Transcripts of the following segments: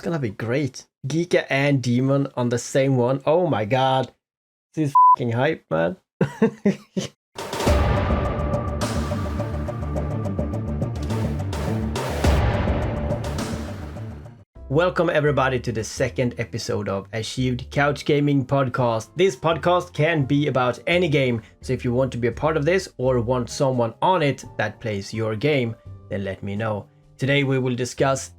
gonna be great. Geeka and Demon on the same one. Oh my god. This is fucking hype, man. Welcome everybody to the second episode of Ahsheeved Couch Gaming Podcast. This podcast can be about any game, so if you want to be a part of this or want someone on it that plays your game, then let me know. Today we will discuss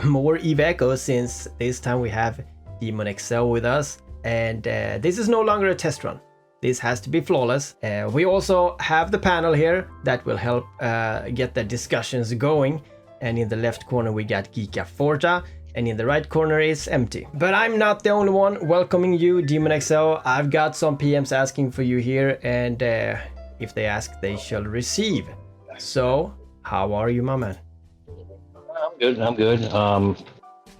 more Eve Echoes, since this time we have Daemonxel with us, and this is no longer a test run. This has to be flawless. We also have the panel here that will help get the discussions going, and in the left corner we got Geeka Forta, and in the right corner is empty. But I'm not the only one welcoming you, Daemonxel. I've got some PMs asking for you here, and if they ask, they shall receive. So, how are you, my man? I'm good.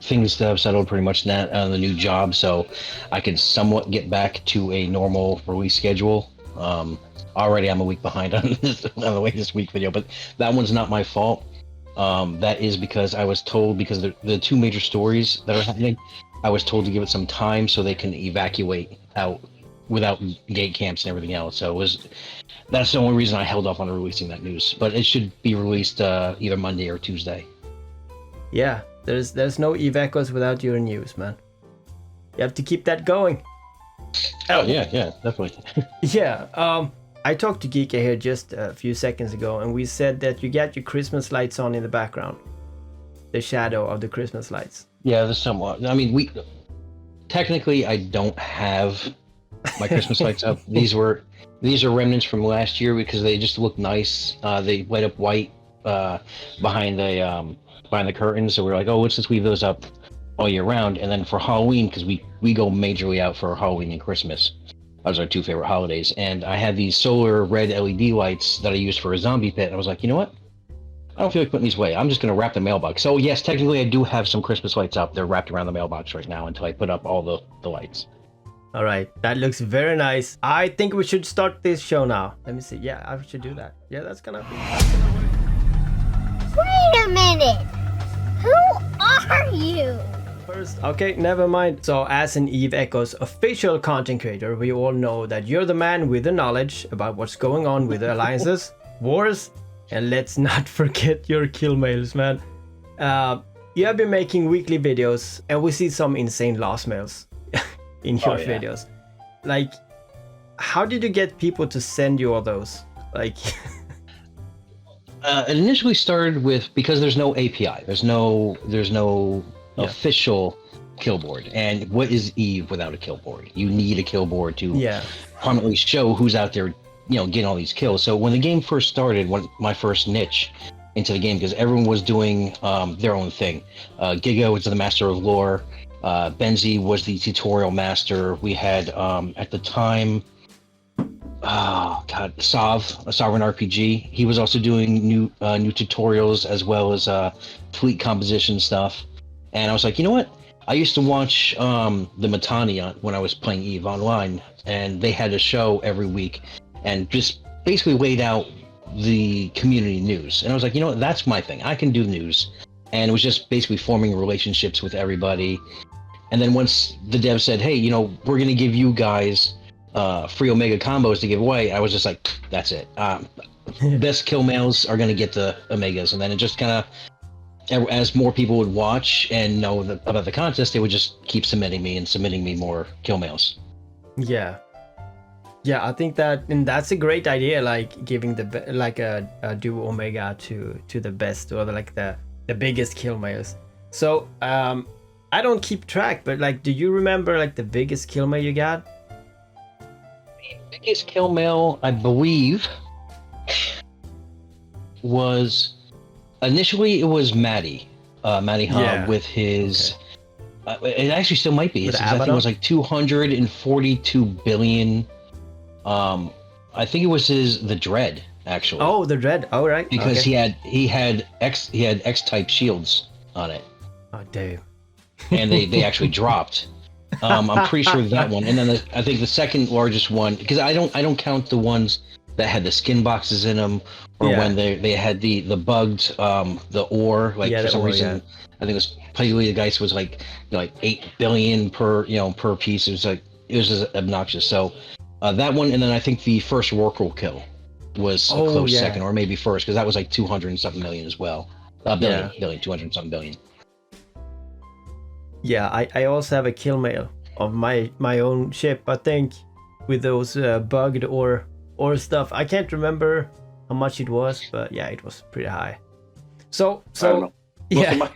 Things have settled pretty much now on the new job, so I could somewhat get back to a normal release schedule. Already I'm a week behind on the latest week video, but that one's not my fault. That is because I was told, because the two major stories that are happening, I was told to give it some time so they can evacuate out without gate camps and everything else. So that's the only reason I held off on releasing that news. But it should be released either Monday or Tuesday. Yeah, there's no Eve Echoes without your news, man. You have to keep that going. Oh yeah, definitely. Yeah, I talked to Geeka here just a few seconds ago, and we said that you got your Christmas lights on in the background. The shadow of the Christmas lights. Yeah, there's somewhat. I mean, technically I don't have my Christmas lights up. These are remnants from last year because they just look nice. They light up white behind the curtains, so we're like, oh, let's just leave those up all year round. And then for Halloween, because we go majorly out for Halloween and Christmas. Those are our two favorite holidays. And I had these solar red LED lights that I used for a zombie pit. And I was like, you know what? I don't feel like putting these away. I'm just going to wrap the mailbox. So yes, technically I do have some Christmas lights up. They're wrapped around the mailbox right now until I put up all the lights. All right, that looks very nice. I think we should start this show now. Let me see. Yeah, I should do that. Yeah, that's gonna be. Wait a minute. Who are you? First, okay, never mind. So, as an Eve Echoes official content creator, we all know that you're the man with the knowledge about what's going on with the alliances, wars, and let's not forget your kill mails, man. You have been making weekly videos, and we see some insane lost mails in your videos. Like, how did you get people to send you all those? Like, it initially started with, because there's no API, there's no official kill board. And what is Eve without a kill board? You need a kill board to prominently show who's out there, getting all these kills. So when the game first started, my first niche into the game, because everyone was doing their own thing. Giga was the master of lore. Benzi was the tutorial master. We had at the time, Sav, a Sovereign RPG. He was also doing new tutorials as well as fleet composition stuff. And I was like, you know what? I used to watch the Titania when I was playing Eve Online, and they had a show every week and just basically laid out the community news. And I was like, you know what? That's my thing. I can do news. And it was just basically forming relationships with everybody. And then once the dev said, hey, we're going to give you guys free Omega combos to give away, I was just like, that's it. Best kill males are going to get the Omegas. And then it just kind of, as more people would watch and know about the contest, they would just keep submitting me more kill males. Yeah, I think that's a great idea. Like giving a duo Omega to the best, or the biggest kill males. So I don't keep track, but do you remember the biggest kill mail you got? The biggest kill mail, I believe, was. Initially, it was Matty Hub with his. It actually still might be. I think it was 242 billion. I think it was the Dread actually. Oh, the Dread. Oh, right. Because he had X type shields on it. Oh, damn. And they actually dropped. I'm pretty sure that one. And then I think the second largest one, because I don't count the ones that had the skin boxes in them, or when they had the bugged the ore, like for some reason I think it was Plaguey the Geist was like 8 billion per piece. It was just obnoxious. So that one, and then I think the first Rorqual kill was a close second, or maybe first, because that was like 200 and something million as well. Billion, 200 and something billion. Yeah, I also have a kill mail of my own ship, I think, with those bugged or stuff. I can't remember how much it was, but yeah, it was pretty high. So I don't know.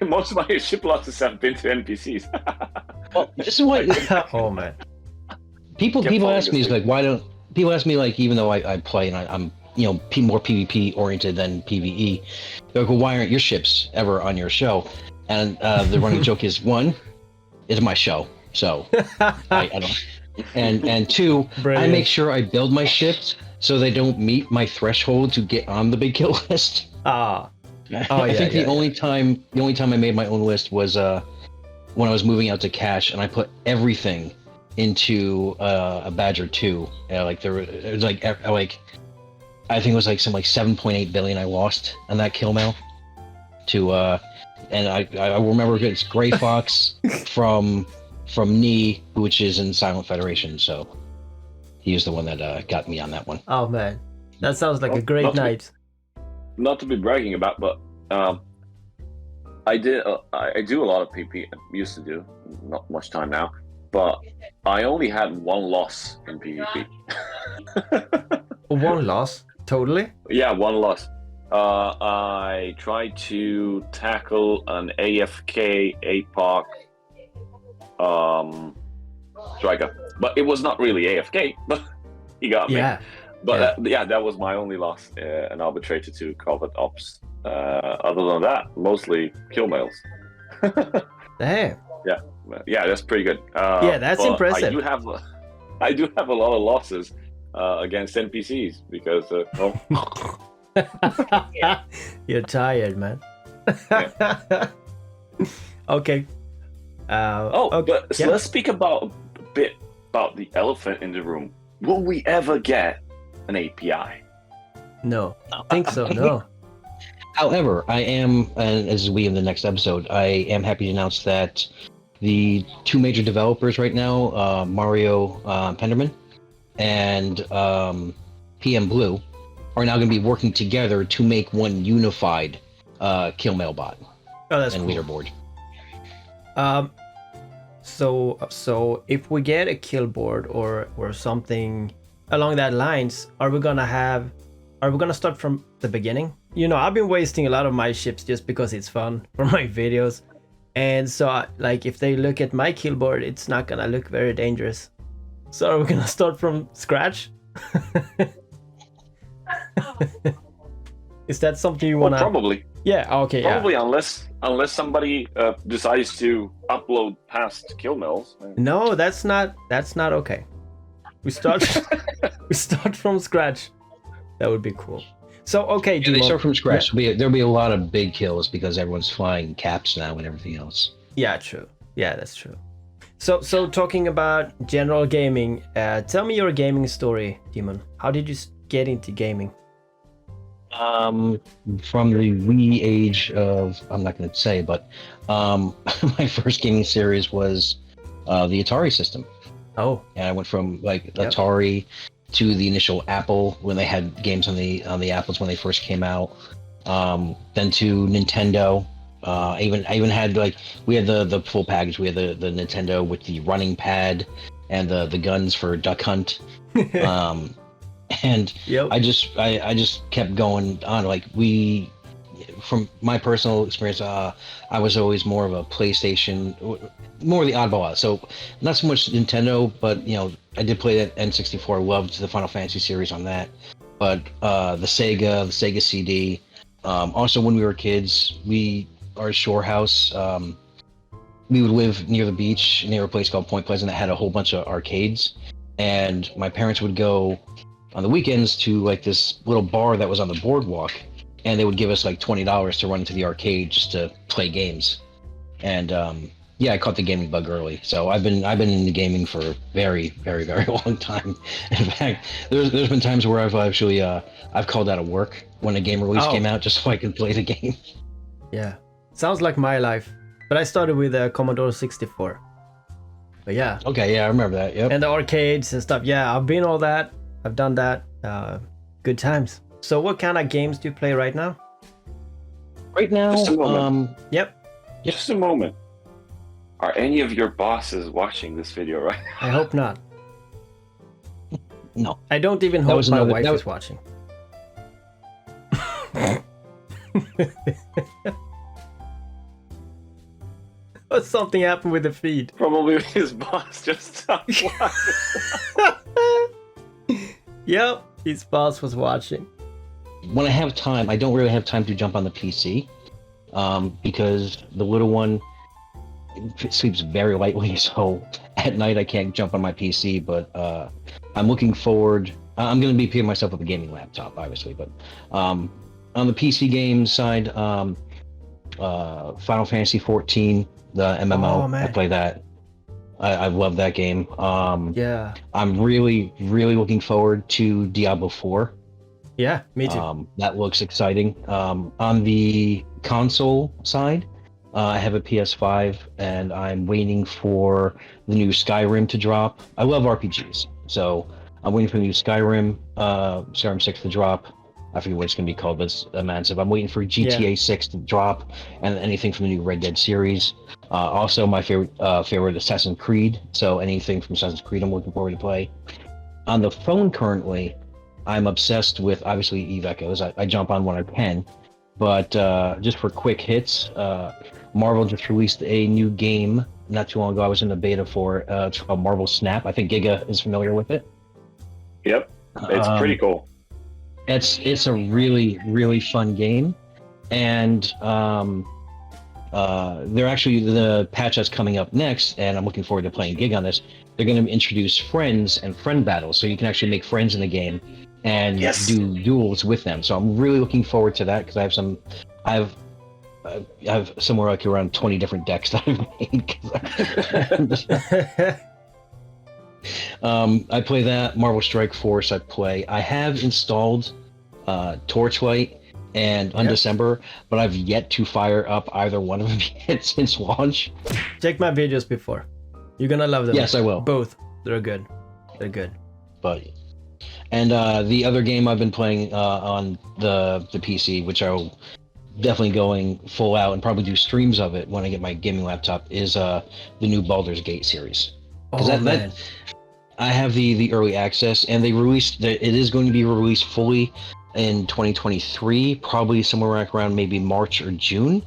Most of my ship losses have been to NPCs. Well, this is what. Oh man. People ask me, like, why don't people ask me, like, even though I play and I'm more PvP oriented than PvE, they're like, well, why aren't your ships ever on your show? And the running joke is, one, it's my show, so I don't. And two, Brilliant. I make sure I build my ships so they don't meet my threshold to get on the big kill list. I think the only time I made my own list was when I was moving out to cash, and I put everything into a Badger 2. It was like I think it was like 7.8 billion I lost on that kill mail to and I remember it's Gray Fox from Nee, which is in Silent Federation, so he was the one that got me on that one. Oh man, that sounds like a great night. Not to be bragging about, but I do a lot of PP. Used to do, not much time now, but I only had one loss in PvP. One loss, totally? Yeah, one loss. I tried to tackle an AFK APOC striker, but it was not really AFK, but he got me. Yeah. But that was my only loss, an arbitrator to covert ops. Other than that, mostly kill mails. Damn. Yeah, that's pretty good. That's impressive. I do have a lot of losses against NPCs because you're tired, man. Okay. Let's speak a bit about the elephant in the room. Will we ever get an API? No, I think so. No. However, I am, as we in the next episode, I am happy to announce that the two major developers right now, Mario Penderman and PM Blue, are now going to be working together to make one unified kill mail bot and cool. Leaderboard. So if we get a kill board or something along that lines, are we gonna start from the beginning? I've been wasting a lot of my ships just because it's fun for my videos, and so if they look at my kill board, it's not gonna look very dangerous. So are we gonna start from scratch? Is that something you wanna? Probably. Yeah. Okay. Probably, unless somebody decides to upload past kill mills. No, that's not okay. We start from scratch. That would be cool. So okay, they start from scratch. Yeah. There'll be a lot of big kills because everyone's flying caps now and everything else. Yeah, true. Yeah, that's true. So talking about general gaming, tell me your gaming story, Demon. How did you get into gaming? From the wee age of, I'm not going to say, but my first gaming series was the Atari system. Oh. And I went from Atari to the initial Apple when they had games on the Apples when they first came out. Then to Nintendo. I even had we had the full package. We had the Nintendo with the running pad and the guns for Duck Hunt. And I just kept going on. From my personal experience, I was always more of a PlayStation, more the oddball out. So not so much Nintendo, but I did play that N64. I loved the Final Fantasy series on that. But the Sega CD. Also, when we were kids, our shore house, we would live near the beach, near a place called Point Pleasant that had a whole bunch of arcades. And my parents would go on the weekends to this little bar that was on the boardwalk, and they would give us $20 to run into the arcade just to play games. And yeah, I caught the gaming bug early. So I've been into gaming for a very, very, very long time. In fact, there's been times where I've actually I've called out of work when a game release came out just so I can play the game. Yeah, sounds like my life. But I started with a Commodore 64. But yeah. Okay, yeah, I remember that. Yep. And the arcades and stuff. Yeah, I've been all that. I've done that. Good times. So what kind of games do you play right now? Right now, Just a moment. Yep. Just a moment. Are any of your bosses watching this video right now? I hope not. No. I don't even hope my wife is watching. But something happened with the feed. Probably his boss just stopped watching. Yep, his boss was watching. When I have time, I don't really have time to jump on the PC because the little one sleeps very lightly. So at night I can't jump on my PC. But I'm looking forward. I'm going to be picking myself up a gaming laptop, obviously. But on the PC games side, Final Fantasy 14. The MMO, Oh, man. I play that. I love that game. Yeah. I'm really, really looking forward to Diablo 4. Yeah, me too. That looks exciting. On the console side, I have a PS5, and I'm waiting for the new Skyrim to drop. I love RPGs, so I'm waiting for the new Skyrim 6 to drop. I forget what it's going to be called, but it's massive. I'm waiting for GTA 6 to drop, and anything from the new Red Dead series. Also, my favorite Assassin's Creed. So anything from Assassin's Creed, I'm looking forward to play. On the phone currently, I'm obsessed with obviously Eve Echoes. I jump on when I can, but just for quick hits, Marvel just released a new game not too long ago. I was in the beta for. It's called Marvel Snap. I think Giga is familiar with it. Yep, it's pretty cool. It's a really, really fun game, and they're actually the patch that's coming up next, and I'm looking forward to playing Gig on this. They're going to introduce friends and friend battles, so you can actually make friends in the game and do duels with them. So I'm really looking forward to that because I have somewhere like around 20 different decks that I've made. I play that. Marvel Strike Force I have installed Torchlight and Undecember, but I've yet to fire up either one of them yet since launch. Check my videos before. You're gonna love them. Yes, I will. Both. They're good. They're good. And the other game I've been playing on the PC, which I'll definitely going full out and probably do streams of it when I get my gaming laptop, is the new Baldur's Gate series. Man. I have the early access, and they released it is going to be released fully in 2023, probably somewhere around maybe March or June.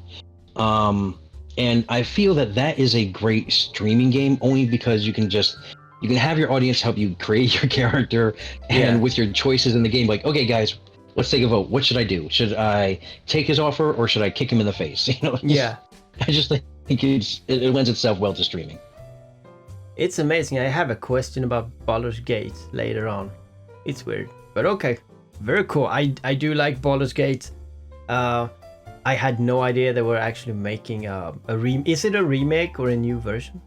And I feel that is a great streaming game only because you can have your audience help you create your character, and with your choices in the game, like, okay guys, let's take a vote. What should I do? Should I take his offer or should I kick him in the face? I just think it lends itself well to streaming. It's amazing. I have a question about Baldur's Gate later on. It's weird, but okay. Very cool. I do like Baldur's Gate. I had no idea they were actually making is it a remake or a new version?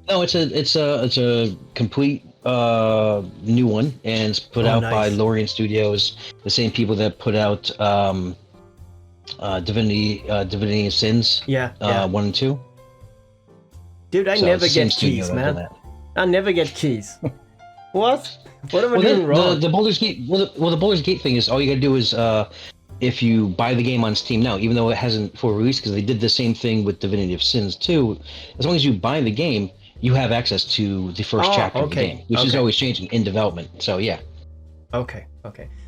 No, it's a complete new one, and it's put out by Lorien Studios, the same people that put out Divinity and Sins 1 and 2. Dude, I never get keys, man. I never get keys. What? What am I doing wrong? The Baldur's Gate. The Baldur's Gate thing is all you gotta do is if you buy the game on Steam now, even though it hasn't full release, because they did the same thing with Divinity of Sins 2. As long as you buy the game, you have access to the first chapter of the game, which is always changing in development. So yeah. Okay.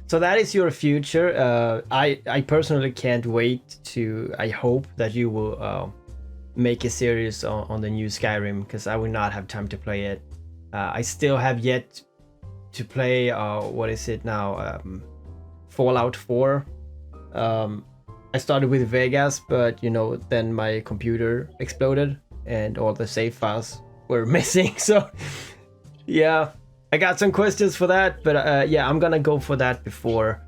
So that is your future. I personally can't wait to. I hope that you will make a series on the new Skyrim, because I will not have time to play it. I still have yet to play. What is it now? Fallout 4. I started with Vegas, but then my computer exploded and all the save files were missing. So yeah, I got some questions for that, but I'm gonna go for that before.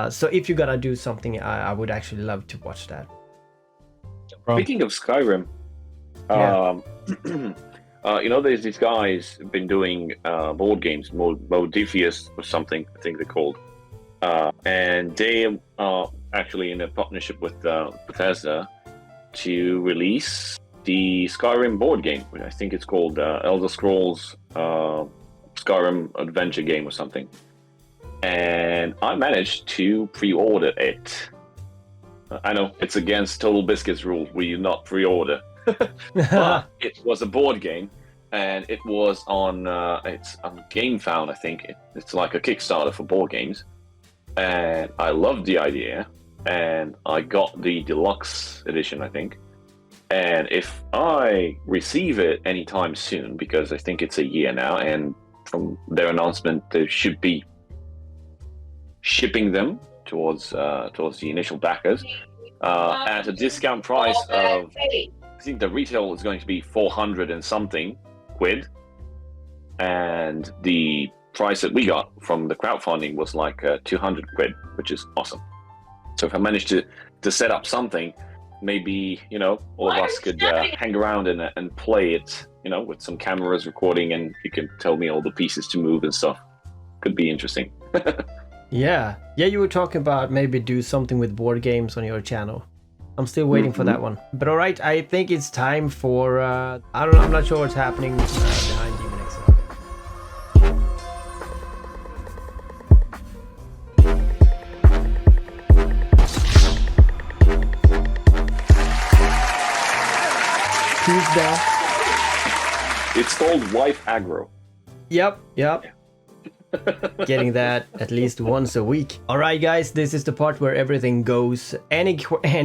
So if you're gonna do something, I would actually love to watch that. Speaking of Skyrim, Yeah. There's these guys who've been doing board games, Modifius or something, I think they're called. And they are actually in a partnership with Bethesda to release the Skyrim board game, which I think it's called Elder Scrolls Skyrim Adventure Game or something. And I managed to pre-order it. I know it's against Total Biscuits rules where you not pre-order. But it was a board game, and it was on it's on GameFound, I think. It's like a Kickstarter for board games, and I loved the idea, and I got the deluxe edition, I think. And if I receive it anytime soon, because I think it's a year now, and from their announcement, they should be shipping them towards the initial backers at a discount price of, I think the retail is going to be 400 and something quid, and the price that we got from the crowdfunding was like 200 quid, which is awesome. So if I manage to set up something, maybe all of us could hang around and play it, with some cameras recording, and you can tell me all the pieces to move and stuff. Could be interesting. Yeah, you were talking about maybe do something with board games on your channel. I'm still waiting for that one. But all right, I think it's time for I'm not sure what's happening behind Daemonxel. Who's down? It's called Wife Aggro. Yep. Getting that at least once a week. All right, guys, this is the part where everything goes. Any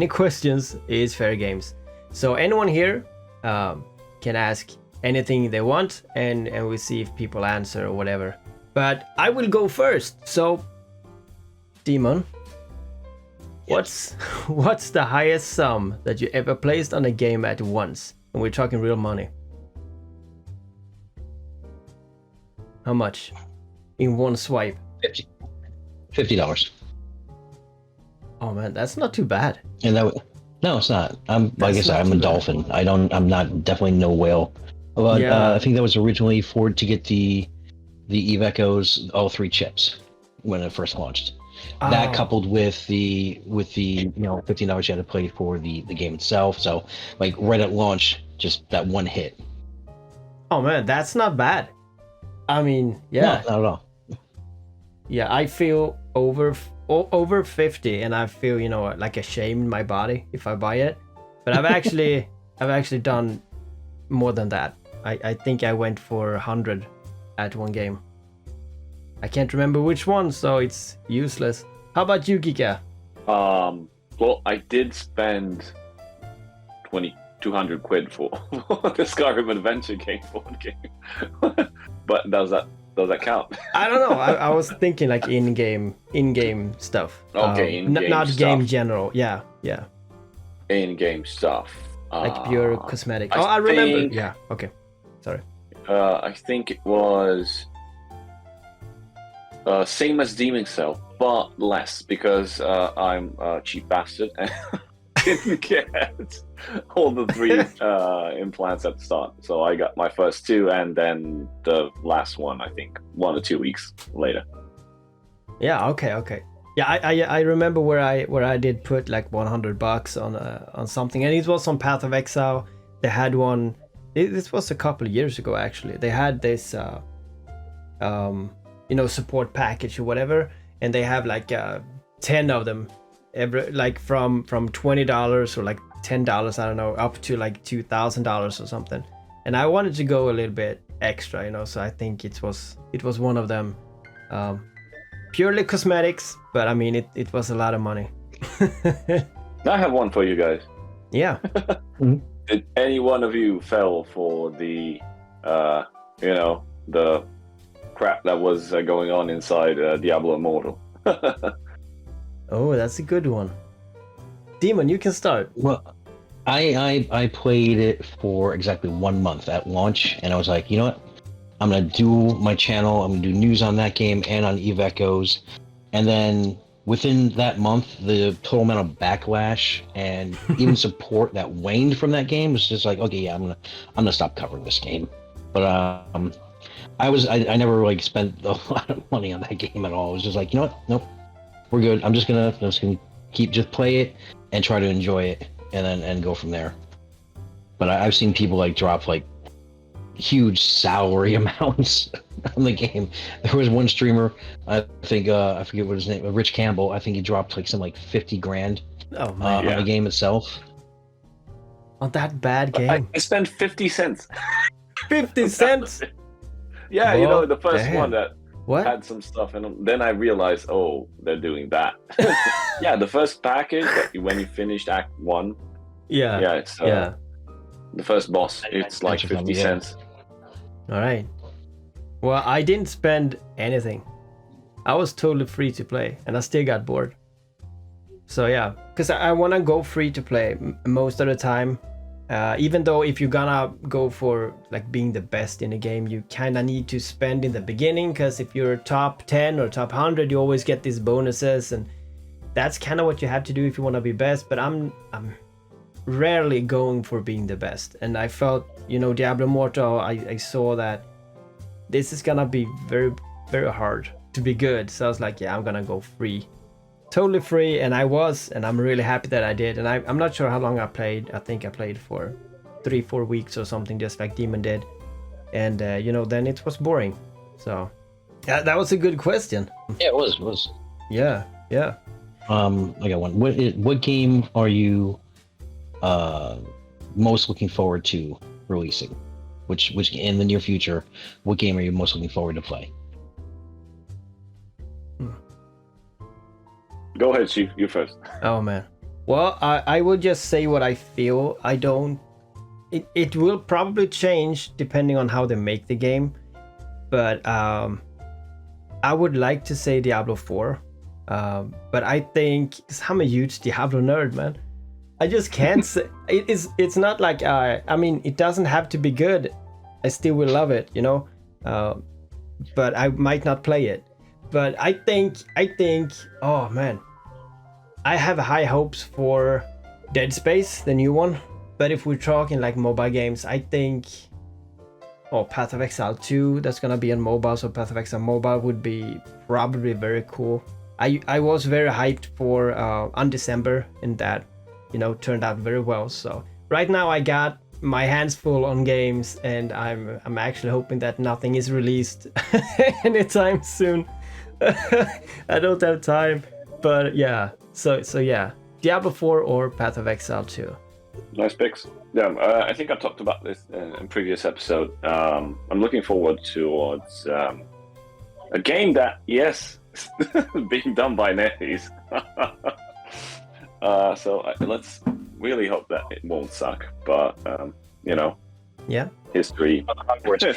questions is fair games. So anyone here can ask anything they want, and we see if people answer or whatever. But I will go first. So, Demon, what's the highest sum that you ever placed on a game at once? And we're talking real money. How much? In one swipe? $50. Oh man, that's not too bad. And no, it's not. Like I said, I'm a dolphin. I'm not definitely no whale. But I think that was originally to get the Eve Echoes, all 3 chips when it first launched. That coupled with the $15 you had to pay for the game itself. So like right at launch, just that one hit. Oh man, that's not bad. I mean, yeah. No, not at all. Yeah, I feel over 50, and I feel like ashamed in my body if I buy it. But I've actually done more than that. I think I went for 100 at one game. I can't remember which one, so it's useless. How about you, Kika? Well, I did spend 200 quid for the Skyrim Adventure game board game. But does that count? I don't know. I was thinking like in-game stuff. Okay, in-game not stuff. Game general. Yeah. In-game stuff. Like pure cosmetic. I remember. Yeah. Okay. Sorry. I think it was same as Daemonxel, but less, because I'm a cheap bastard and didn't get all the 3 implants at the start. So I got my first 2, and then the last one, I think 1 or 2 weeks later. Yeah. Okay. Yeah, I remember where I did put like $100 on something, and it was on Path of Exile. They had one. This was a couple of years ago actually. They had this support package or whatever, and they have like 10 of them, from $20 or like $10, I don't know, up to like $2,000 or something. And I wanted to go a little bit extra, so I think it was one of them. Purely cosmetics, but I mean it was a lot of money. I have one for you guys. Yeah. Did any one of you fell for the the crap that was going on inside Diablo Immortal? Oh, that's a good one. Demon, you can start. Well, I played it for exactly 1 month at launch, and I was like, you know what? I'm gonna do my channel. I'm gonna do news on that game and on Eve Echoes, and then within that month, the total amount of backlash and even support that waned from that game was just like, okay, yeah, I'm gonna stop covering this game. But I never like spent a lot of money on that game at all. It was just like, you know what? Nope, we're good. I'm just gonna just play it and try to enjoy it, and then go from there. But I've seen people like drop like huge salary amounts on the game. There was one streamer, I think, I forget what his name, Rich Campbell. I think he dropped like some like 50 grand Oh man, on the game itself. on that bad game. I spent 50 cents. 50 cents. Yeah, you know, the first Damn. one that What? had some stuff, and then I realized, oh, they're doing that. Yeah, the first package when you finished Act 1. Yeah. Yeah, it's Yeah. the first boss. It's like 50 cents. All right. Well, I didn't spend anything. I was totally free to play, and I still got bored. So yeah, because I want to go free to play most of the time. Even though if you're gonna go for like being the best in a game, you kind of need to spend in the beginning, because if you're top 10 or top 100, you always get these bonuses, and that's kind of what you have to do if you want to be best. But I'm rarely going for being the best, and I felt, you know, Diablo Immortal, I saw that this is gonna be very, very hard to be good. So I was like, yeah, I'm gonna go free. Totally free, and I'm really happy that I did. And I'm not sure how long I played. I think I played for 3-4 weeks or something, just like Demon did. And you know, then it was boring. So yeah, that was a good question. Yeah, it was. Yeah. I got one. What game are you most looking forward to releasing? Which in the near future, what game are you most looking forward to play? Go ahead, Sheev. You first. Oh man. Well, I would just say what I feel. It will probably change depending on how they make the game. But I would like to say Diablo 4. But I think, because I'm a huge Diablo nerd, man. I just can't say it's not like I mean, it doesn't have to be good. I still will love it, you know. But I might not play it. But I think oh man, I have high hopes for Dead Space, the new one. But if we're talking like mobile games, I think Path of Exile 2, that's gonna be on mobile, so Path of Exile mobile would be probably very cool. I was very hyped for Undecember, and that, you know, turned out very well. So right now I got my hands full on games, and I'm actually hoping that nothing is released anytime soon. I don't have time, but yeah. So yeah, Diablo 4 or Path of Exile 2. Nice picks. Yeah, I think I talked about this in previous episode. I'm looking forward towards a game that, yes, being done by NetEase. So let's really hope that it won't suck. But you know, Yeah. history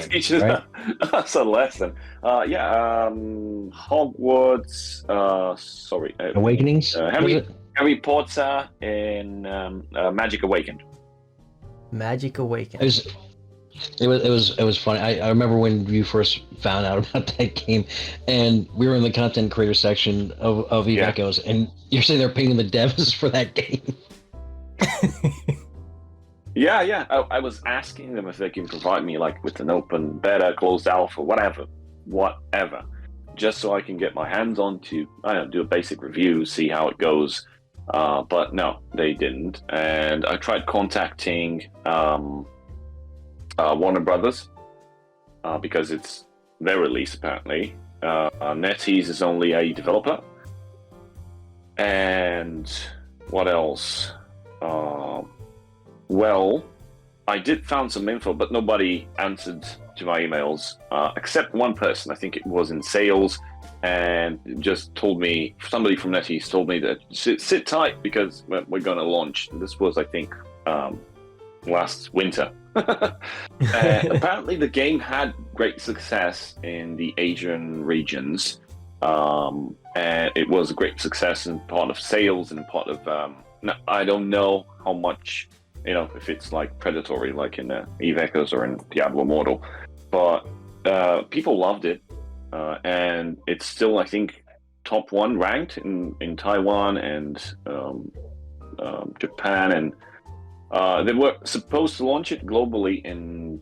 teaches us a lesson. Hogwarts. Sorry, Awakenings. Harry Potter and Magic Awakened. Magic Awakened. It was funny. I remember when you first found out about that game, and we were in the content creator section of Eve Echoes, and you're sitting there paying the devs for that game. Yeah. I was asking them if they can provide me like with an open beta, closed alpha, whatever, just so I can get my hands on to, I don't know, do a basic review, see how it goes. But no, they didn't. And I tried contacting Warner Brothers because it's their release apparently. NetEase is only a developer. And what else? Well, I did found some info, but nobody answered to my emails except one person. I think it was in sales, and just told me, somebody from NetEase told me that sit tight because we're going to launch. This was, I think, last winter. Apparently, the game had great success in the Asian regions, and it was a great success in part of sales and part of. I don't know how much. You know, if it's like predatory, like in Eve Echoes or in Diablo Immortal, but people loved it, and it's still, I think, top 1 ranked in Taiwan and Japan, and they were supposed to launch it globally in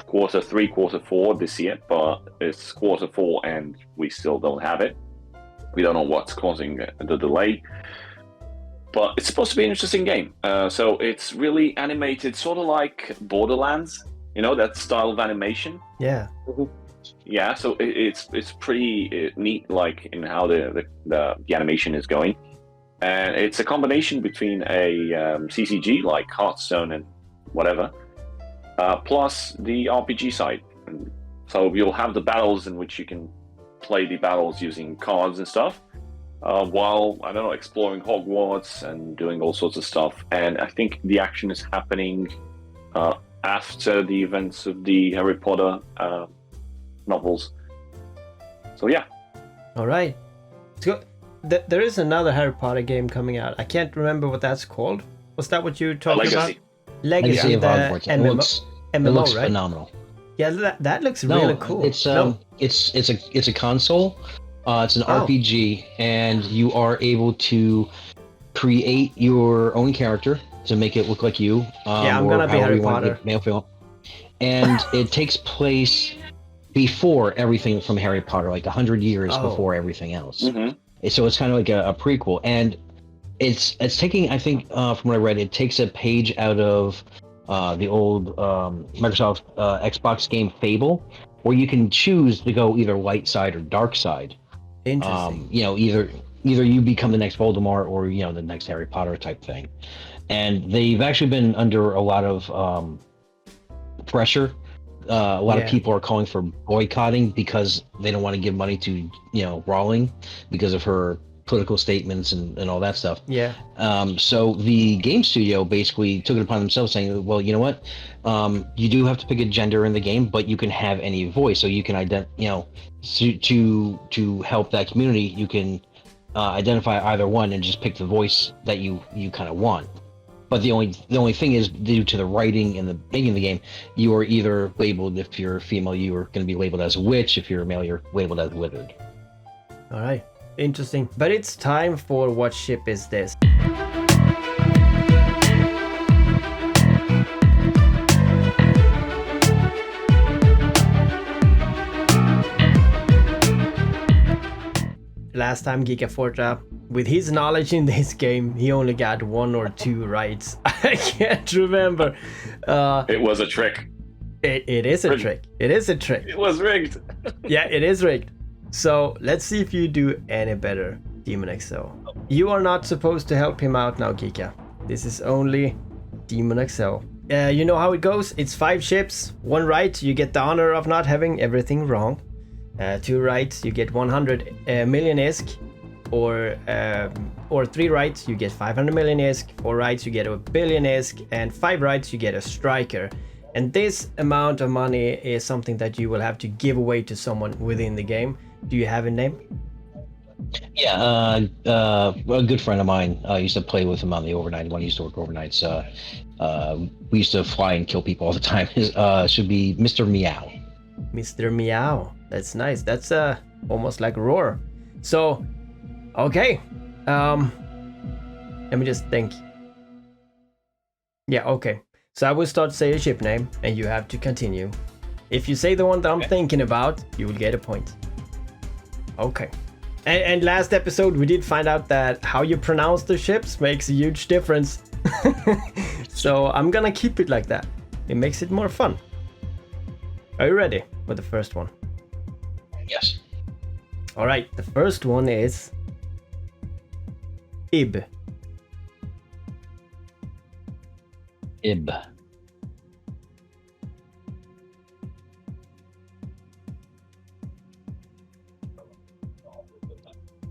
Q3, Q4 this year, but it's Q4 and we still don't have it. We don't know what's causing the delay, but it's supposed to be an interesting game. So it's really animated, sort of like Borderlands, you know, that style of animation. Yeah. Yeah, so it's pretty neat, like in how the animation is going, and it's a combination between a CCG like Hearthstone and whatever, plus the RPG side. And so you'll have the battles in which you can play the battles using cards and stuff, while I don't know, exploring Hogwarts and doing all sorts of stuff. And I think the action is happening after the events of the Harry Potter novels. So yeah. All right. So there is another Harry Potter game coming out. I can't remember what that's called. Was that what you were talking about? Legacy of Hogwarts. MMO, it looks right? Phenomenal. Yeah, that looks really cool. It's a console. It's an RPG, and you are able to create your own character to make it look like you. I'm gonna be Harry Potter. And it takes place before everything from Harry Potter, like 100 years before everything else. Mm-hmm. So it's kind of like a prequel, and it's taking, I think, from what I read, it takes a page out of the old Microsoft Xbox game Fable, where you can choose to go either light side or dark side. Interesting. Either you become the next Voldemort or the next Harry Potter type thing. And they've actually been under a lot of pressure. A lot of people are calling for boycotting because they don't want to give money to Rowling because of her political statements and all that stuff. Yeah. So the game studio basically took it upon themselves, saying, well, you know what, you do have to pick a gender in the game, but you can have any voice, so you can to help that community, you can identify either one and just pick the voice that you kind of want. But the only thing is, due to the writing and the making of the game, you are either labeled, if you're female, you are going to be labeled as a witch. If you're a male, you're labeled as withered. All right. Interesting. But it's time for What Ship Is This? Last time Giga Forta, with his knowledge in this game, he only got 1 or 2 rights. I can't remember. It was a trick. It is a trick. It is a trick. It was rigged. Yeah, it is rigged. So let's see if you do any better, Daemonxel. You are not supposed to help him out now, Giga. This is only Daemonxel. You know how it goes. It's 5 ships. 1 right, you get the honor of not having everything wrong. 2 rights, you get 100 million ISK. Or 3 rights, you get 500 million ISK. 4 rights, you get 1 billion ISK. And 5 rights, you get a striker. And this amount of money is something that you will have to give away to someone within the game. Do you have a name? Yeah, a good friend of mine. I used to play with him on the overnight. When I used to work overnights, we used to fly and kill people all the time. Should be Mr. Meow. Mr. Meow. That's nice. That's almost like a roar. So, okay. Let me just think. Yeah, okay. So I will start to say a ship name, and you have to continue. If you say the one that I'm thinking about, you will get a point. Okay. And last episode, we did find out that how you pronounce the ships makes a huge difference. So I'm gonna keep it like that. It makes it more fun. Are you ready for the first one? Yes. All right. The first one is Ib. Ib.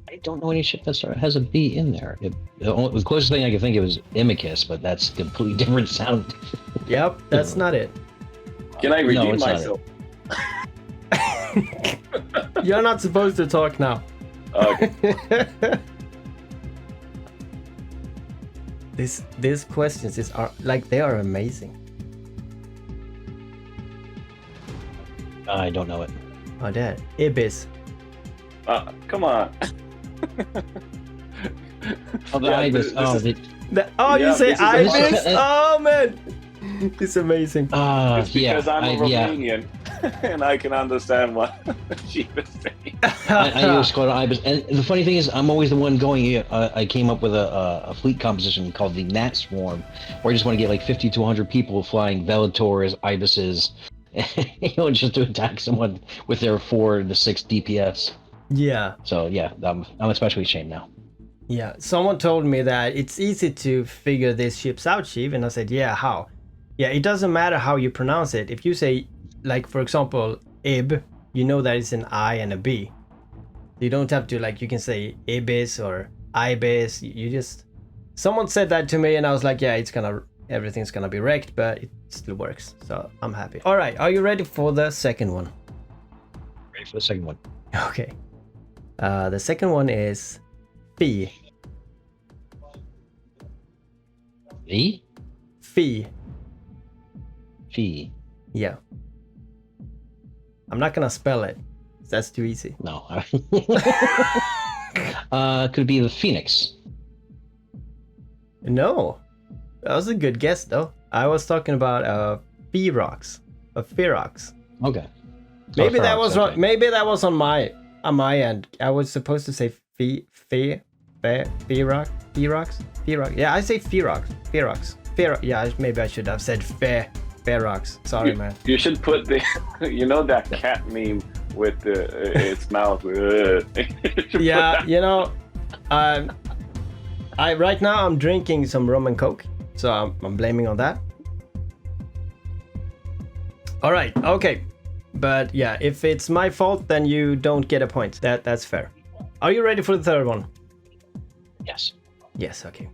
I don't know any ship that has a B in there. The closest thing I can think of is Imicus, but that's a completely different sound. Yep, that's not it. Can I redeem myself? You're not supposed to talk now. Okay. These questions are like, they are amazing. I don't know it. Oh, that Ibis. Come on. Oh, the ibis. You say this is ibis? Oh man, it's amazing. It's because I'm a yeah. Romanian and I can understand what she was saying. I used to call it ibis, and the funny thing is, I'm always the one going. I came up with a fleet composition called the Gnat Swarm, where I just want to get like 50 to 100 people flying Velators, ibises, just to attack someone with their 4 to 6 DPS. Yeah. So yeah, I'm especially ashamed now. Yeah, someone told me that it's easy to figure these ships out, Sheev, and I said, yeah, how? Yeah, it doesn't matter how you pronounce it. If you say, like, for example, Ib, you know that it's an I and a B. You don't have to, like, you can say Ibis or Ibis. You just... Someone said that to me, and I was like, yeah, everything's gonna be wrecked, but it still works, so I'm happy. All right, are you ready for the second one? Ready for the second one. Okay. The second one is... Fee. The? Fee. Fee. Yeah. I'm not gonna spell it. That's too easy. No. Could be the Phoenix. No. That was a good guess though. I was talking about Ferox. Ferox. Okay. Maybe that Ferox, was okay. wrong. Maybe that was on my end. I was supposed to say Ferox. Yeah, I say Ferox. Yeah, maybe I should have said Ferox. Sorry, man. You should put the, that cat meme with its mouth. Yeah, I right now I'm drinking some rum and coke, so I'm blaming on that. All right, okay, but yeah, if it's my fault, then you don't get a point. That's fair. Are you ready for the third one? Yes. Yes, okay.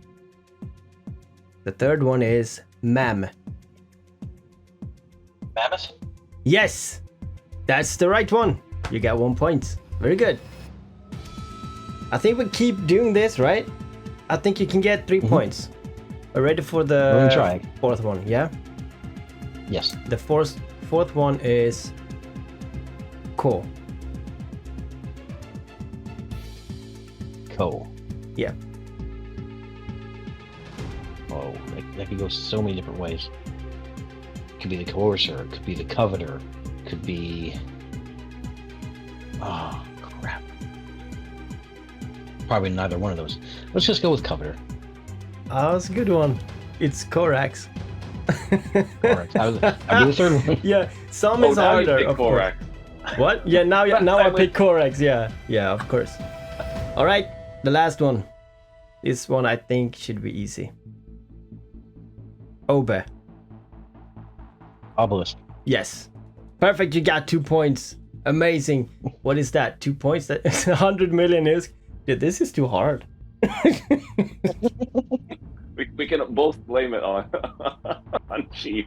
The third one is Mam. Mammoth? Yes! That's the right one. You got 1 point. Very good. I think we keep doing this, right? I think you can get 3 points. Are you ready for the fourth one? Yeah? Yes. The fourth one is Ko. Ko. Yeah. Oh, that could go so many different ways. Could be the Coercer, could be the Coveter, could be... Oh, crap. Probably neither one of those. Let's just go with Coveter. Oh, that's a good one. It's Corax. Corax. I'll do the third one. Yeah, some is harder, of course. What? Yeah, now I pick Corax, yeah, of course. All right, the last one. This one I think should be easy. Obe. Obelisk. Yes. Perfect, you got 2 points. Amazing. What is that? 2 points? That's 100 million is... Dude, this is too hard. we can both blame it on Sheev.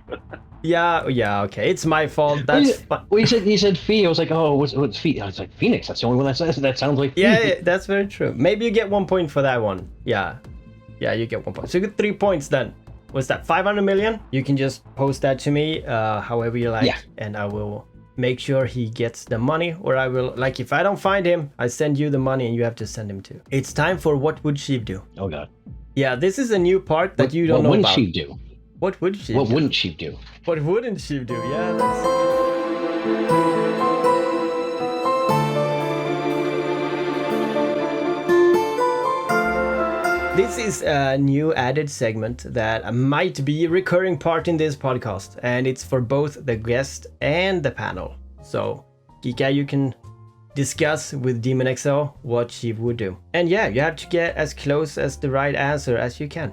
Yeah, okay. It's my fault. That's fine. Well, you said Fee. I was like, oh, what's Fee? I was like, Phoenix. That's the only one that sounds like Fee. Yeah, that's very true. Maybe you get 1 point for that one. Yeah, you get 1 point. So you get 3 points then. Was that 500 million? You can just post that to me however you like, and I will make sure he gets the money, or I will, like, if I don't find him, I send you the money and you have to send him too. It's time for What Would Sheev Do? Oh god. Yeah, this is a new part that you don't know about. What wouldn't Sheev do? What would Sheev do? What wouldn't Sheev do? What wouldn't Sheev do? Yeah, that's... This is a new added segment that might be a recurring part in this podcast, and it's for both the guest and the panel. So, Kika, you can discuss with Daemonxel what she would do. And yeah, you have to get as close as the right answer as you can.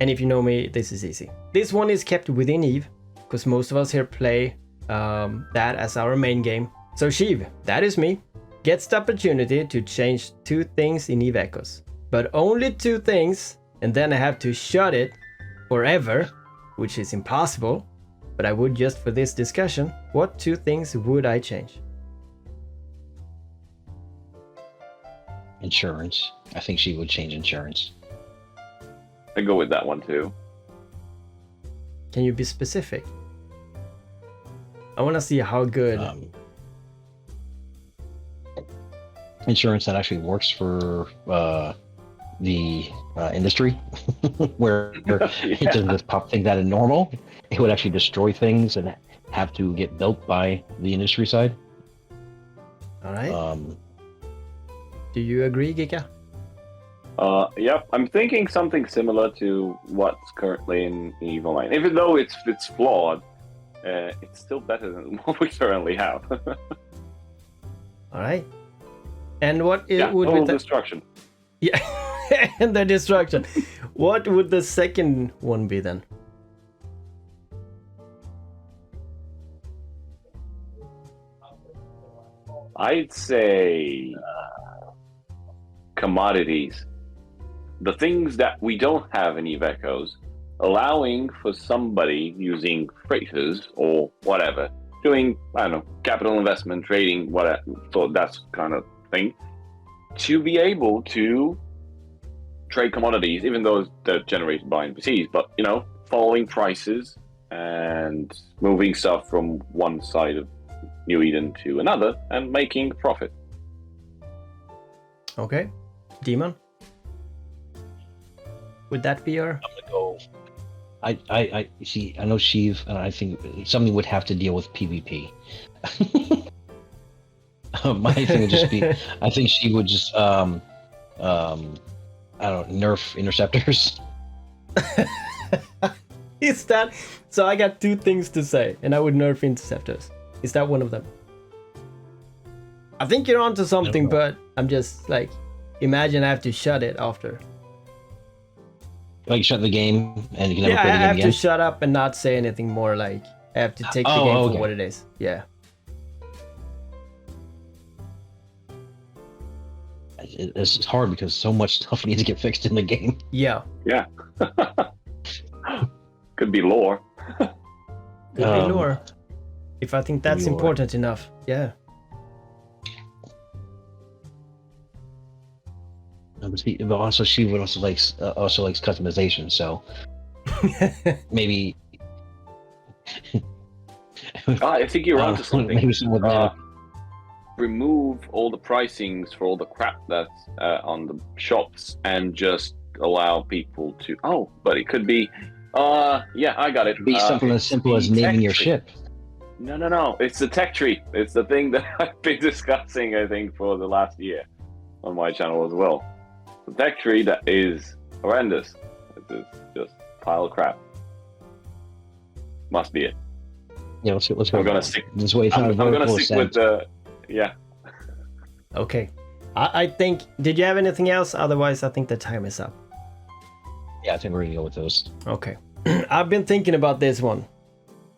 And if you know me, this is easy. This one is kept within Eve, because most of us here play that as our main game. So Sheev, that is me, gets the opportunity to change 2 things in Eve Echoes. But only 2 things, and then I have to shut it forever, which is impossible. But I would just for this discussion. What 2 things would I change? Insurance. I think she would change insurance. I go with that one too. Can you be specific? I want to see how good. insurance that actually works for the industry, where it doesn't just pop things out of normal. It would actually destroy things and have to get built by the industry side. All right. Do you agree, Giga? Yep, I'm thinking something similar to what's currently in EVE Online. Even though it's flawed, it's still better than what we currently have. All right. And what it Yeah, would total be the destruction. yeah, and the destruction. What would the second one be then? I'd say commodities. The things that we don't have in EVE Echoes, allowing for somebody using freighters or whatever, doing, I don't know, capital investment, trading, whatever, so that's kind of thing, to be able to trade commodities, even though they're generated by NPCs, but, you know, following prices and moving stuff from one side of New Eden to another and making profit. Okay. Demon? Would that be your... I'm gonna go. I see. I know Sheev, and I think something would have to deal with PvP. My thing would just be, I think she would just, I don't know, nerf interceptors. Is that... So I got two things to say, and I would nerf interceptors. Is that one of them? I think you're onto something, but I'm just like, imagine I have to shut it after. Like shut the game and you can never Yeah, play I the game have again? to shut up and not say anything more. Like, I have to take the game okay. for what it is. Yeah. It's hard because so much stuff needs to get fixed in the game. Yeah. Yeah. Could be lore. Could be lore. If I think that's lore. important enough. Yeah. But also, she would also likes customization. So maybe. I think you're onto something. Maybe some would Remove all the pricings for all the crap that's on the shops and just allow people to. Oh, but it could be. Yeah, I got it. be something as simple as naming your ship. No. It's the tech tree. It's the thing that I've been discussing, I think, for the last year on my channel as well. The tech tree that is horrendous. It's just a pile of crap. Must be it. Yeah, let's go. I'm gonna stick. This way, I'm gonna stick with the. Yeah. Okay. I think. Did you have anything else? Otherwise, I think the time is up. Yeah, I think we're gonna go with those. Okay. I've been thinking about this one.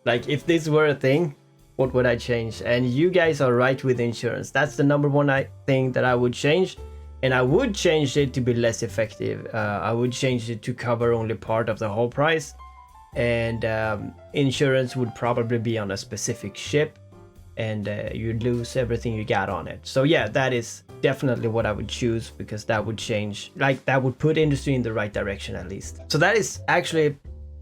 Like, if this were a thing, what would I change? And you guys are right with insurance. That's the number one thing that I would change. And I would change it to be less effective. I would change it to cover only part of the whole price. And insurance would probably be on a specific ship. And you'd lose everything you got on it. So yeah, that is definitely what I would choose, because that would change, like, that would put industry in the right direction at least. So that is actually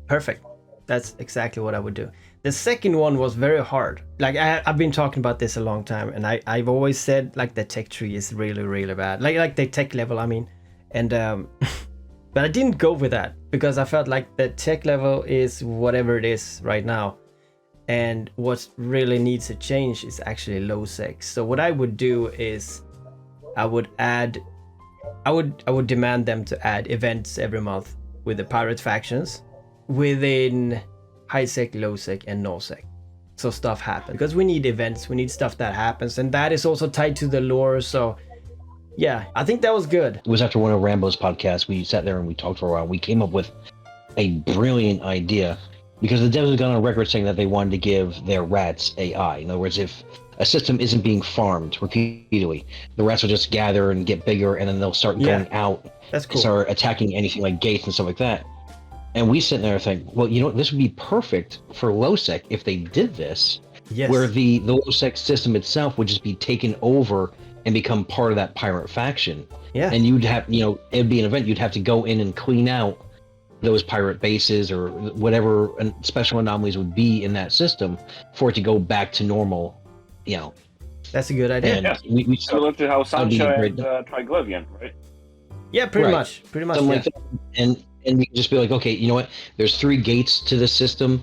perfect. That's exactly what I would do. The second one was very hard. Like, I've been talking about this a long time, and I've always said, like, the tech tree is really, really bad. Like the tech level, I mean. And but I didn't go with that, because I felt like the tech level is whatever it is right now. And what really needs to change is actually low sec. So what I would do is I would demand them to add events every month with the pirate factions within high sec, low sec, and no sec. So stuff happens, because we need events, we need stuff that happens, and that is also tied to the lore. So yeah, I think that was good. It was after one of Rambo's podcasts. We sat there and we talked for a while. We came up with a brilliant idea, because the devs have gone on record saying that they wanted to give their rats AI. In other words, if a system isn't being farmed repeatedly, the rats will just gather and get bigger, and then they'll start going out. That's cool. And start attacking anything like gates and stuff like that. And we sit there and think, well, you know what, this would be perfect for low sec if they did this. Yes. Where the low sec system itself would just be taken over and become part of that pirate faction. Yeah. And you'd have, it'd be an event, you'd have to go in and clean out those pirate bases or whatever special anomalies would be in that system for it to go back to normal, That's a good idea. And Yes. we Similar to how That'd be Sancho great. and Triglavian, right? Yeah, pretty Right. much. Pretty much. something Yeah. like that. And we can just be like, okay, you know what? There's 3 gates to this system.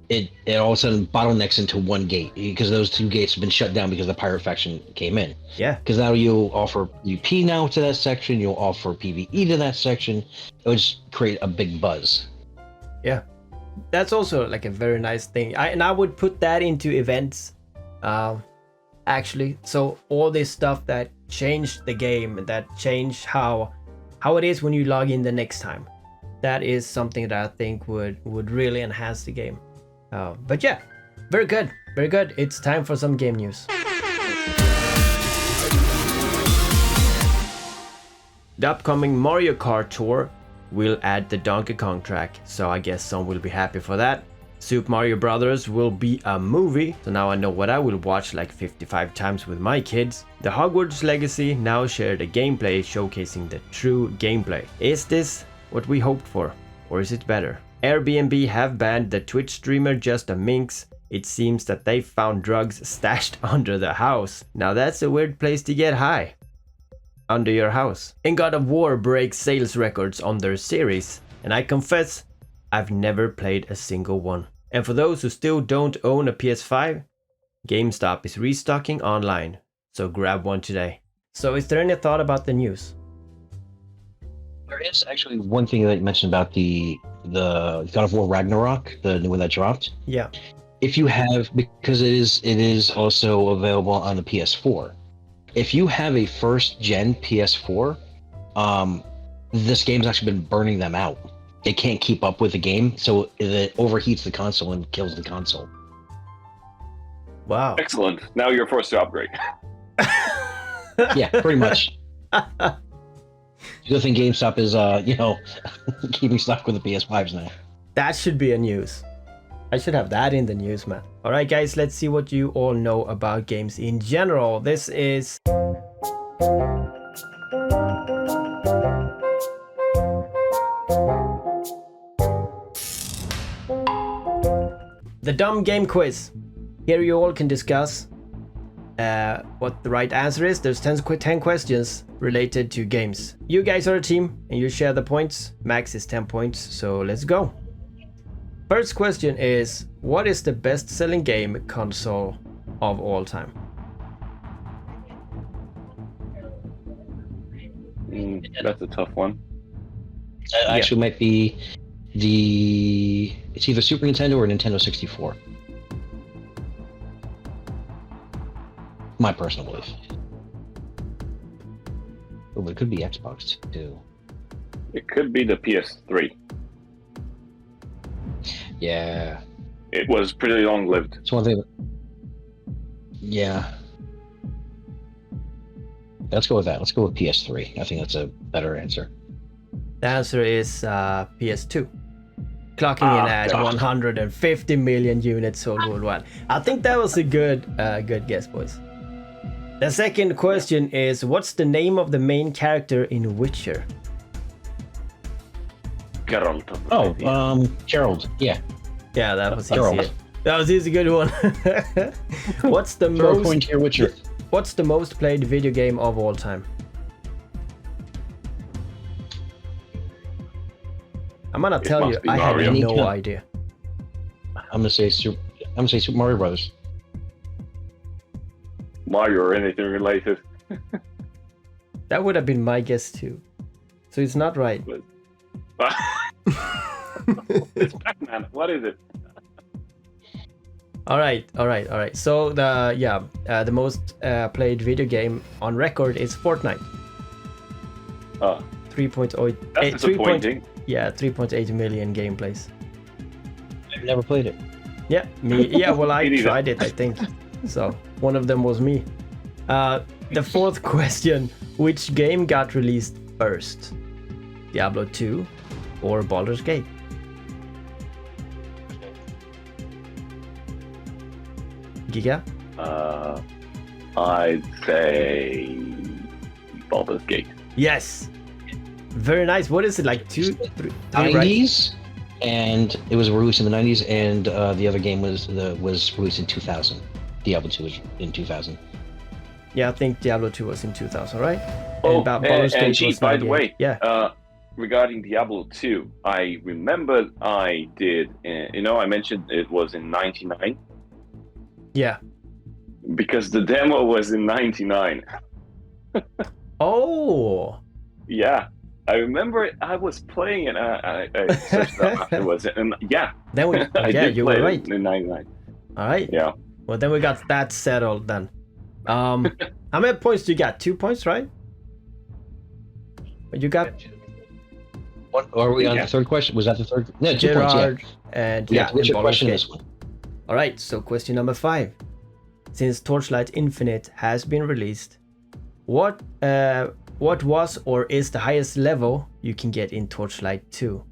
It all of a sudden bottlenecks into 1 gate because those 2 gates have been shut down because the pirate faction came in. Yeah. Because now you'll offer UP now to that section, you'll offer PvE to that section. It would just create a big buzz. Yeah. That's also like a very nice thing. I would put that into events. Actually, so all this stuff that changed the game, that changed how it is when you log in the next time. That is something that I think would really enhance the game. But yeah, very good, very good. It's time for some game news. The upcoming Mario Kart Tour will add the Donkey Kong track, so I guess some will be happy for that. Super Mario Brothers will be a movie, so now I know what I will watch like 55 times with my kids. The Hogwarts Legacy now shared a gameplay showcasing the true gameplay. Is this what we hoped for, or is it better? Airbnb have banned the Twitch streamer Just a Minx. It seems that they found drugs stashed under the house. Now that's a weird place to get high. Under your house. And God of War breaks sales records on their series, and I confess, I've never played a single one. And for those who still don't own a PS5, GameStop is restocking online, so grab one today. So is there any thought about the news? There is actually one thing that you mentioned about the God of War Ragnarok, the new one that dropped. Yeah. If you have, because it is also available on the PS4. If you have a first gen PS4, this game's actually been burning them out. They can't keep up with the game, so it overheats the console and kills the console. Wow. Excellent. Now you're forced to upgrade. Yeah, pretty much. Good thing GameStop is, keeping stock with the PS5s now. That should be a news. I should have that in the news, man. Alright guys, let's see what you all know about games in general. This is... the dumb game quiz. Here you all can discuss what the right answer is. There's 10 questions related to games. You guys are a team and you share the points. Max is 10 points, so let's go. First question is, what is the best-selling game console of all time? That's a tough one. It actually might be it's either Super Nintendo or Nintendo 64. My personal belief. Oh, but it could be Xbox too. It could be the PS3. Yeah. It was pretty long-lived. It's one thing. Yeah. Let's go with that. Let's go with PS3. I think that's a better answer. The answer is PS2. Clocking in at 150 million units sold worldwide. I think that was a good guess, boys. The second question is, what's the name of the main character in Witcher? Geralt. Oh, Gerald. Yeah. Yeah, that was Geralt. easy. That was easy, good one. What's the Throw a most? coin to your Witcher. What's the most played video game of all time? I'm gonna tell you, must be I have Mario. no idea. I'm gonna say Super Mario Brothers. Mario or anything related. That would have been my guess too. So it's not right. It's Pac-Man. What is it? All right. So the most played video game on record is Fortnite. 3.8. That's disappointing. 3.8 million gameplays. I've never played it. Yeah, me. Yeah, well, I Me neither. tried it, I think. So one of them was me. The fourth question: which game got released first? Diablo 2 or Baldur's Gate? Giga? I'd say Baldur's Gate. Yes. Very nice. What is it, like 2, 3, right? 90s, and it was released in the 90s, and the other game was released in 2000. Diablo 2 was in 2000. Yeah, I think Diablo 2 was in 2000, right? Oh, Baldur's Gate Sheev, was by the 98. way, Yeah. regarding Diablo 2, I remember I did, I mentioned it was in 99 Yeah. because the demo was in 99. Oh. Yeah. I remember I was playing it. I searched up afterwards, and yeah, Then we, I yeah, did you play were it right. in 99. All right. Yeah. Well, then we got that settled then. How many points do you got? 2 points, right? You got What are we on the third question? Was that the third? No, 2 points. Gerard Yeah. and Yeah. What's your Baldur's question? Gate. This one. All right. So question number 5. Since Torchlight Infinite has been released, what was or is the highest level you can get in Torchlight 2?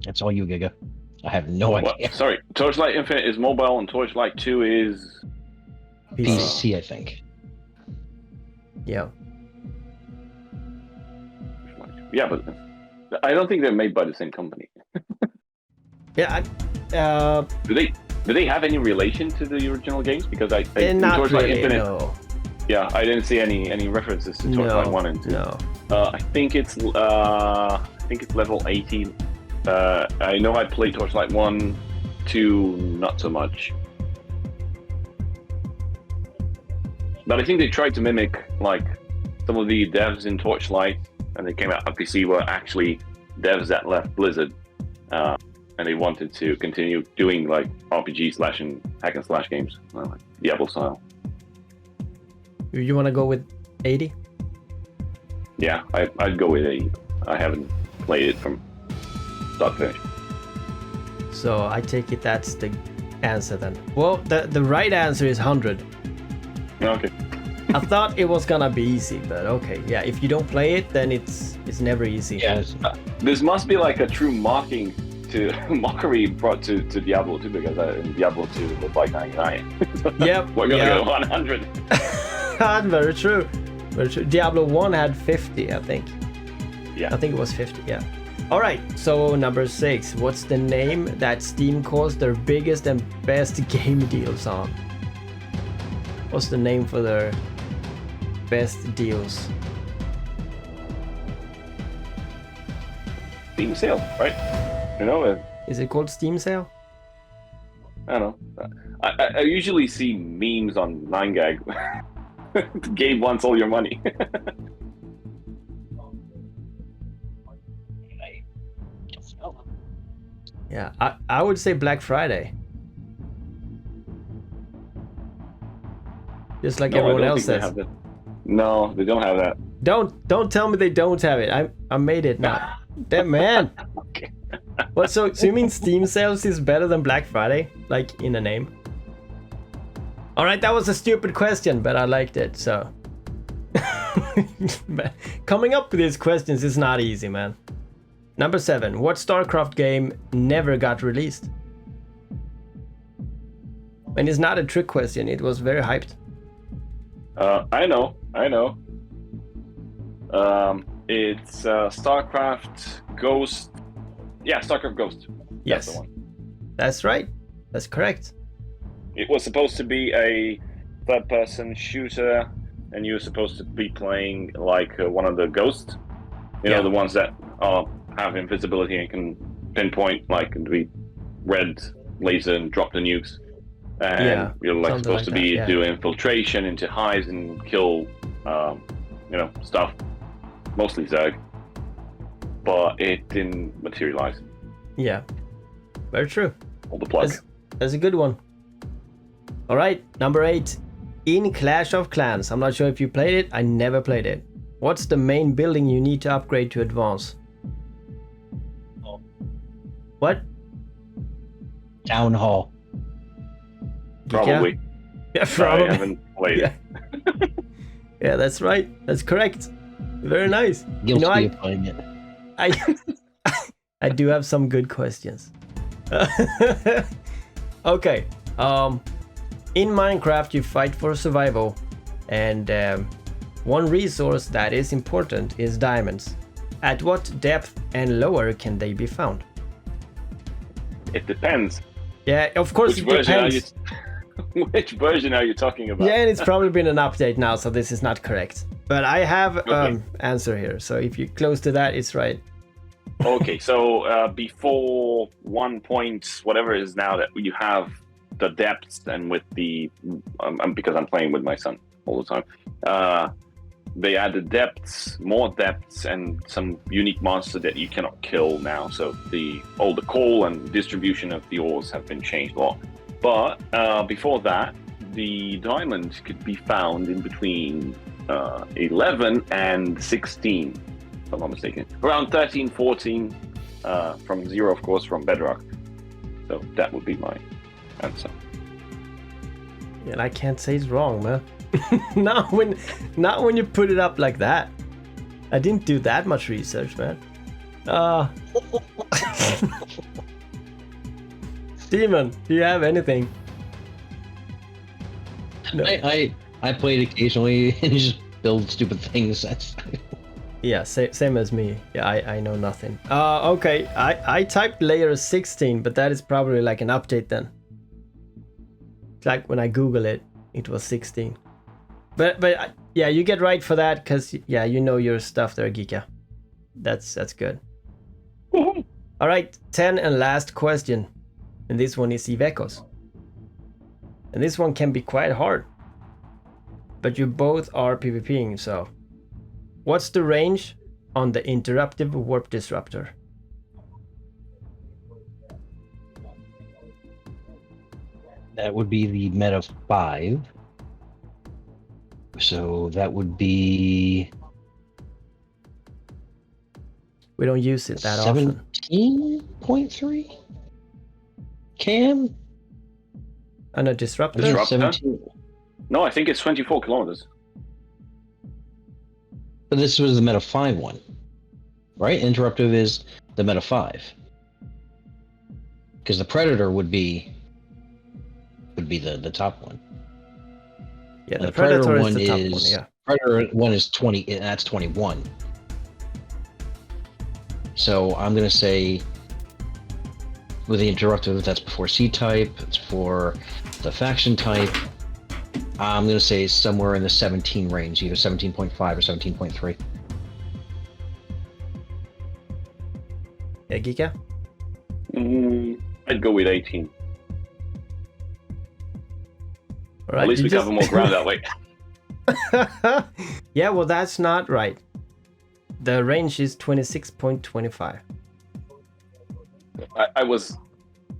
That's all you, Giga. I have no idea. Well, sorry, Torchlight Infinite is mobile, and Torchlight 2 is PC, I think. Yeah. Yeah, but I don't think they're made by the same company. Yeah. Do they have any relation to the original games? Because I in Not Torchlight really, Infinite, no. yeah, I didn't see any references to Torchlight 1 and 2. No. I think it's level 18. I know I played Torchlight 1, 2, not so much. But I think they tried to mimic like some of the devs in Torchlight, and they came out on PC were actually devs that left Blizzard, and they wanted to continue doing like RPG / and hack and slash games, like Diablo style. You want to go with 80? Yeah, I'd go with 80. I haven't played it from start to finish. So I take it that's the answer then. Well, the right answer is 100. Okay. I thought it was gonna be easy, but okay. Yeah, if you don't play it, then it's never easy. Yeah. This must be like a true mockery brought to Diablo 2, because in Diablo 2 it looked like 99. Yep. We're gonna go 100. Very true. Very true. Diablo 1 had 50, I think. Yeah. I think it was 50, yeah. All right, so number 6. What's the name that Steam calls their biggest and best game deals on? What's the name for their best deals? Steam sale, right? You know, Is it called Steam Sale? I don't know. I usually see memes on 9gag. Gabe wants all your money. Yeah, I would say Black Friday. Just like everyone else says. No, they don't have that. Don't tell me they don't have it. I made it now. Damn, man. Okay. What? So you mean Steam sales is better than Black Friday, like in a name? All right, that was a stupid question, but I liked it. So coming up with these questions is not easy, man. Number 7. What StarCraft game never got released? And it's not a trick question. It was very hyped. I know. It's StarCraft Ghost. Yeah, StarCraft Ghost. Yes. That's the one. That's right. That's correct. It was supposed to be a third-person shooter, and you were supposed to be playing like one of the ghosts. You know, the ones that have invisibility and can pinpoint, like, and be red laser and drop the nukes. And you're like supposed to be doing infiltration into hives and kill, stuff. Mostly Zerg. But it didn't materialize. Yeah. Very true. All the plug. That's a good one. All right, number 8. In Clash of Clans, I'm not sure if you played it. I never played it. What's the main building you need to upgrade to advance? What? Town Hall. Probably. Yeah, probably. I haven't played it. Yeah, that's right. That's correct. Very nice. Guilty of playing it. I do have some good questions. Okay. In Minecraft, you fight for survival, and one resource that is important is diamonds. At what depth and lower can they be found? It depends. Yeah, of course it depends. Which version are you talking about? Yeah, and it's probably been an update now, so this is not correct. But I have answer here, so if you're close to that, it's right. Okay, so before 1 point, whatever it is now, that you have the depths, and with the because I'm playing with my son all the time, they added depths, more depths, and some unique monster that you cannot kill now. So the coal and distribution of the ores have been changed a lot. But before that, the diamond could be found in between 11 and 16, if I'm not mistaken. Around 13, 14, from 0, of course, from Bedrock. So that would be my answer. Yeah, and I can't say it's wrong, man. not when you put it up like that. I didn't do that much research, man. Demon, do you have anything? No. I played occasionally and just build stupid things. That's yeah, same as me. Yeah, I know nothing. Okay, I typed layer 16, but that is probably like an update then. It's like when I Google it, it was 16. But yeah, you get right for that, because yeah, you know your stuff there, Geeka. That's good. All right, 10 and last question. And this one is Ivekos. And this one can be quite hard. But you both are PvPing, so. What's the range on the interruptive warp disruptor? That would be the meta 5. So that would be... We don't use it that often. 17.3? Cam? And a disruptor? No, I think it's 24 kilometers. But this was the meta 5 one, right? Interruptive is the meta 5. Because the Predator would be the top one. Yeah, the Predator is the top one, yeah. Predator 1 is 20, and that's 21. So I'm going to say with the interruptive, that's before C-type, it's for the faction type. I'm going to say somewhere in the 17 range, either 17.5 or 17.3. Yeah, Geeka? I'd go with 18. All right, at least we cover more ground that way. Yeah, well, that's not right. The range is 26.25. I was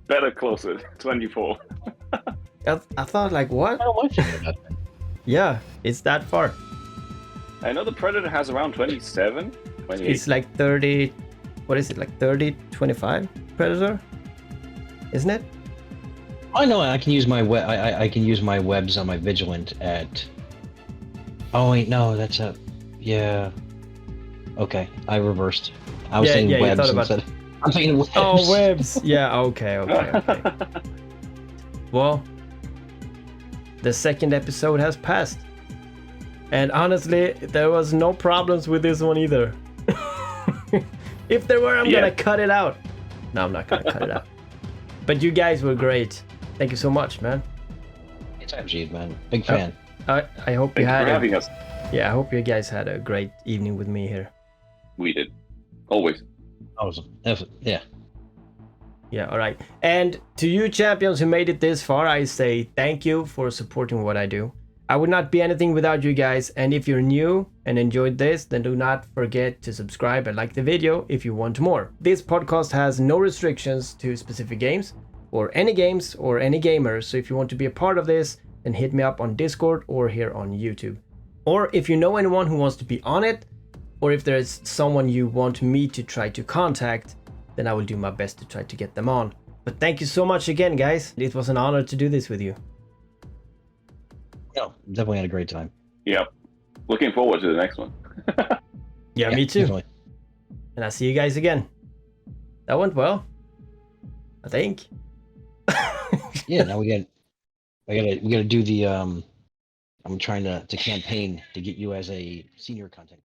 better closer, 24. I thought, like, what? I don't want to know that. Yeah, it's that far. I know the Predator has around 27, 28. It's like 30, what is it, like 30, 25 Predator? Isn't it? I know I can use my I can use my webs on my Vigilant at... Oh wait, no, that's a... Yeah. Okay, I reversed. I was saying webs instead. I'm saying webs. Oh, webs. Yeah, okay. Well, the second episode has passed. And honestly, there was no problems with this one either. If there were, I'm gonna cut it out. No, I'm not gonna cut it out. But you guys were great. Thank you so much, man. It's Ahsheeved, man. Big fan. I hope you had. Thank you for having us. Yeah, I hope you guys had a great evening with me here. We did. Always. Awesome. Yeah. Yeah, all right. And to you champions who made it this far, I say thank you for supporting what I do. I would not be anything without you guys. And if you're new and enjoyed this, then do not forget to subscribe and like the video if you want more. This podcast has no restrictions to specific games or any gamers. So if you want to be a part of this, then hit me up on Discord or here on YouTube. Or if you know anyone who wants to be on it, or if there's someone you want me to try to contact, then I will do my best to try to get them on. But thank you so much again, guys. It was an honor to do this with you. No, definitely had a great time. Yep. Looking forward to the next one. Yeah, me too. Definitely. And I'll see you guys again. That went well, I think. Yeah, now we gotta do the I'm trying to campaign to get you as a senior content.